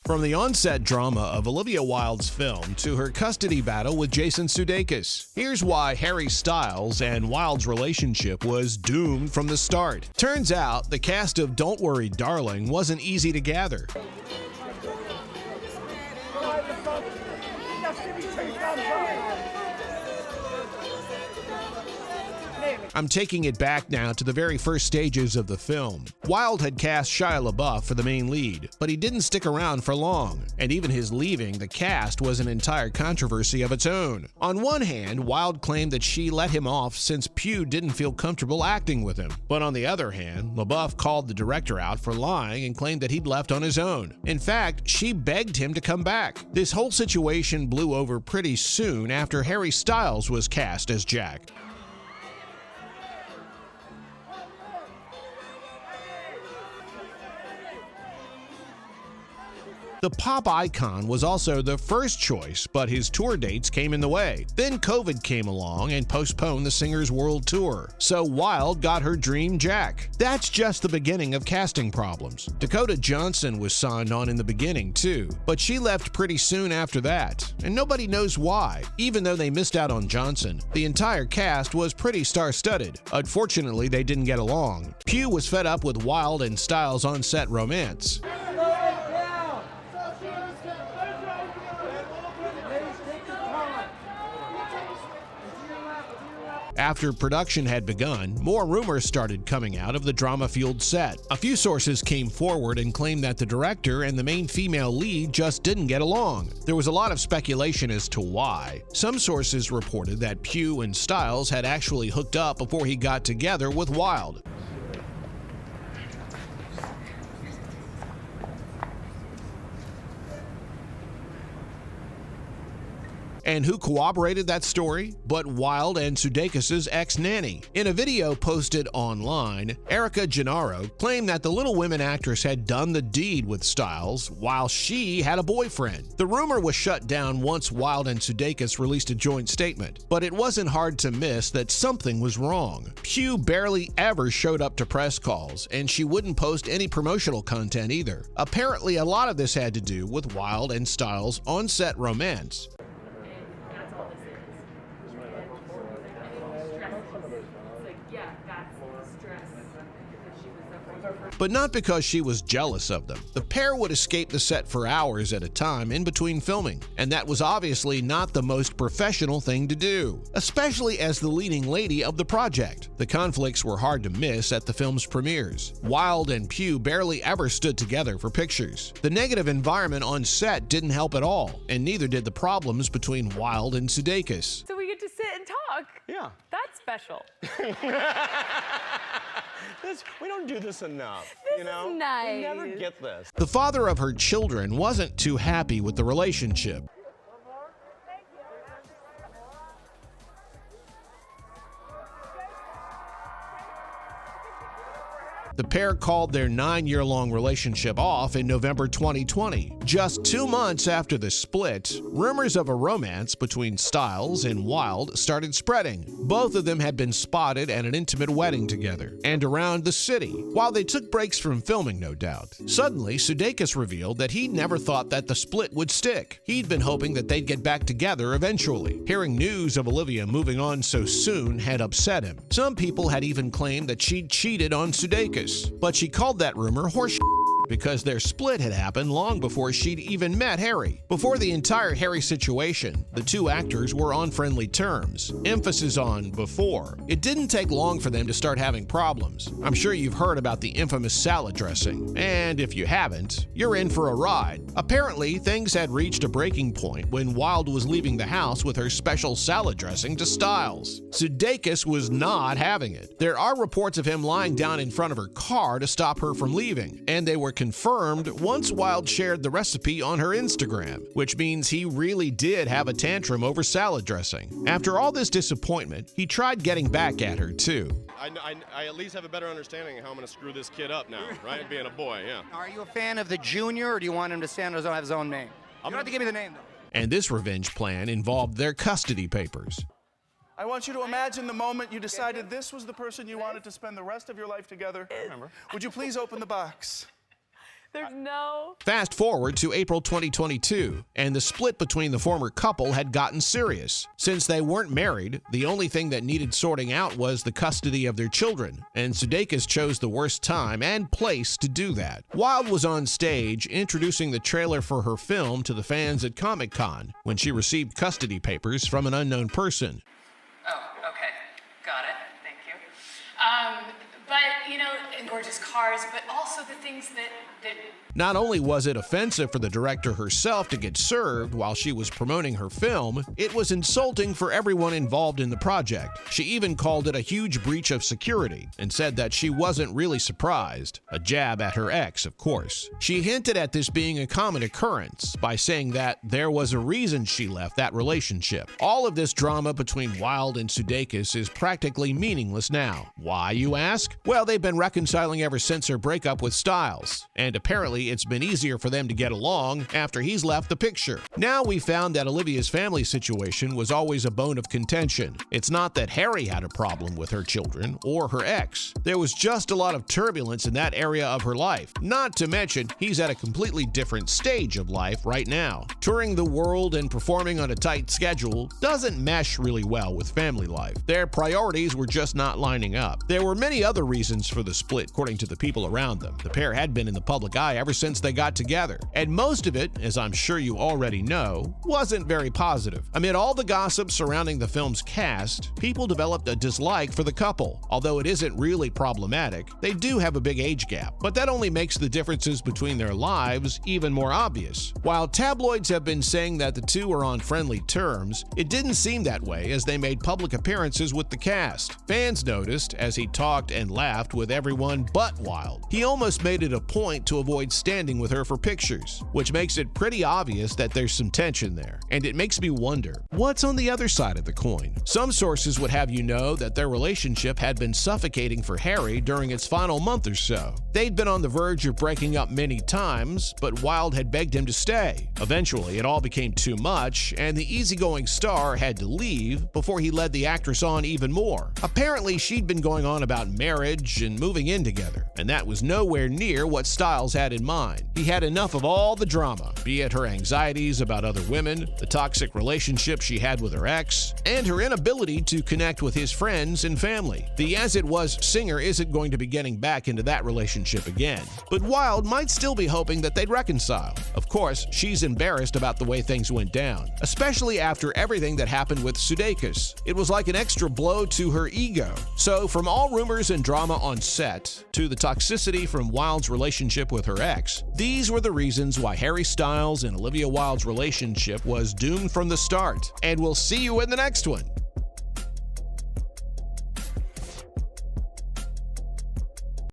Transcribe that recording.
From the on-set drama of Olivia Wilde's film to her custody battle with Jason Sudeikis, here's why Harry Styles and Wilde's relationship was doomed from the start. Turns out, the cast of Don't Worry Darling wasn't easy to gather. I'm taking it back now to the very first stages of the film. Wilde had cast Shia LaBeouf for the main lead, but he didn't stick around for long, and even his leaving the cast was an entire controversy of its own. On one hand, Wilde claimed that she let him off since Pugh didn't feel comfortable acting with him. But on the other hand, LaBeouf called the director out for lying and claimed that he'd left on his own. In fact, she begged him to come back. This whole situation blew over pretty soon after Harry Styles was cast as Jack. The pop icon was also the first choice, but his tour dates came in the way. Then COVID came along and postponed the singer's world tour, so Wilde got her dream Jack. That's just the beginning of casting problems. Dakota Johnson was signed on in the beginning too, but she left pretty soon after that, and nobody knows why. Even though they missed out on Johnson, the entire cast was pretty star-studded. Unfortunately, they didn't get along. Pugh was fed up with Wilde and Styles' on-set romance. After production had begun, more rumors started coming out of the drama-fueled set. A few sources came forward and claimed that the director and the main female lead just didn't get along. There was a lot of speculation as to why. Some sources reported that Pugh and Styles had actually hooked up before he got together with Wilde. And who corroborated that story but Wilde and Sudeikis' ex-nanny? In a video posted online, Erica Gennaro claimed that the Little Women actress had done the deed with Styles while she had a boyfriend. The rumor was shut down once Wilde and Sudeikis released a joint statement, but it wasn't hard to miss that something was wrong. Pugh barely ever showed up to press calls, and she wouldn't post any promotional content either. Apparently, a lot of this had to do with Wilde and Styles' on-set romance. But not because she was jealous of them. The pair would escape the set for hours at a time in between filming, and that was obviously not the most professional thing to do, especially as the leading lady of the project. The conflicts were hard to miss at the film's premieres. Wilde and Pugh barely ever stood together for pictures. The negative environment on set didn't help at all, and neither did the problems between Wilde and Sudeikis. So we get to sit and talk. Yeah. That's special. We don't do this enough. This is nice. We never get this. The father of her children wasn't too happy with the relationship. The pair called their 9-year-long relationship off in November 2020. Just 2 months after the split, rumors of a romance between Styles and Wilde started spreading. Both of them had been spotted at an intimate wedding together and around the city, while they took breaks from filming, no doubt. Suddenly, Sudeikis revealed that he never thought that the split would stick. He'd been hoping that they'd get back together eventually. Hearing news of Olivia moving on so soon had upset him. Some people had even claimed that she'd cheated on Sudeikis. But she called that rumor horseshit because their split had happened long before she'd even met Harry. Before the entire Harry situation, the two actors were on friendly terms. Emphasis on before. It didn't take long for them to start having problems. I'm sure you've heard about the infamous salad dressing, and if you haven't, you're in for a ride. Apparently, things had reached a breaking point when Wilde was leaving the house with her special salad dressing to Styles. Sudeikis was not having it. There are reports of him lying down in front of her car to stop her from leaving, and they were confirmed once Wilde shared the recipe on her Instagram, which means he really did have a tantrum over salad dressing. After all this disappointment, he tried getting back at her too. I at least have a better understanding of how I'm going to screw this kid up now, right? Being a boy, yeah. Are you a fan of the junior, or do you want him to stand on his own name? You don't have to give me the name, though. And this revenge plan involved their custody papers. I want you to imagine the moment you decided this was the person you wanted to spend the rest of your life together. Remember? Would you please open the box? There's no. Fast forward to April 2022, and the split between the former couple had gotten serious. Since they weren't married, the only thing that needed sorting out was the custody of their children, and Sudeikis chose the worst time and place to do that. Wilde was on stage introducing the trailer for her film to the fans at Comic-Con when she received custody papers from an unknown person. Oh, okay. Got it. Thank you. But, you know, and gorgeous cars, but also the things that Not only was it offensive for the director herself to get served while she was promoting her film, it was insulting for everyone involved in the project. She even called it a huge breach of security and said that she wasn't really surprised. A jab at her ex, of course. She hinted at this being a common occurrence by saying that there was a reason she left that relationship. All of this drama between Wilde and Sudeikis is practically meaningless now. Why, you ask? Well, they've been reconciling ever since her breakup with Styles, and apparently it's been easier for them to get along after he's left the picture. Now we found that Olivia's family situation was always a bone of contention. It's not that Harry had a problem with her children or her ex. There was just a lot of turbulence in that area of her life. Not to mention, he's at a completely different stage of life right now. Touring the world and performing on a tight schedule doesn't mesh really well with family life. Their priorities were just not lining up. There were many other reasons for the split, according to the people around them. The pair had been in the public eye ever since they got together, and most of it, as I'm sure you already know, wasn't very positive. Amid all the gossip surrounding the film's cast, people developed a dislike for the couple. Although it isn't really problematic, they do have a big age gap, but that only makes the differences between their lives even more obvious. While tabloids have been saying that the two are on friendly terms, it didn't seem that way as they made public appearances with the cast. Fans noticed as he talked and laughed with everyone but Wilde. He almost made it a point to avoid standing with her for pictures, which makes it pretty obvious that there's some tension there. And it makes me wonder, what's on the other side of the coin? Some sources would have you know that their relationship had been suffocating for Harry during its final month or so. They'd been on the verge of breaking up many times, but Wilde had begged him to stay. Eventually, it all became too much, and the easygoing star had to leave before he led the actress on even more. Apparently, she'd been going on about marriage and moving in together, and that was nowhere near what Styles had in mind. He had enough of all the drama, be it her anxieties about other women, the toxic relationship she had with her ex, and her inability to connect with his friends and family. The as-it-was singer isn't going to be getting back into that relationship again, but Wilde might still be hoping that they'd reconcile. Of course, she's embarrassed about the way things went down, especially after everything that happened with Sudeikis. It was like an extra blow to her ego. So, from all rumors and drama on set, to the toxicity from Wilde's relationship with her ex, these were the reasons why Harry Styles and Olivia Wilde's relationship was doomed from the start. And we'll see you in the next one.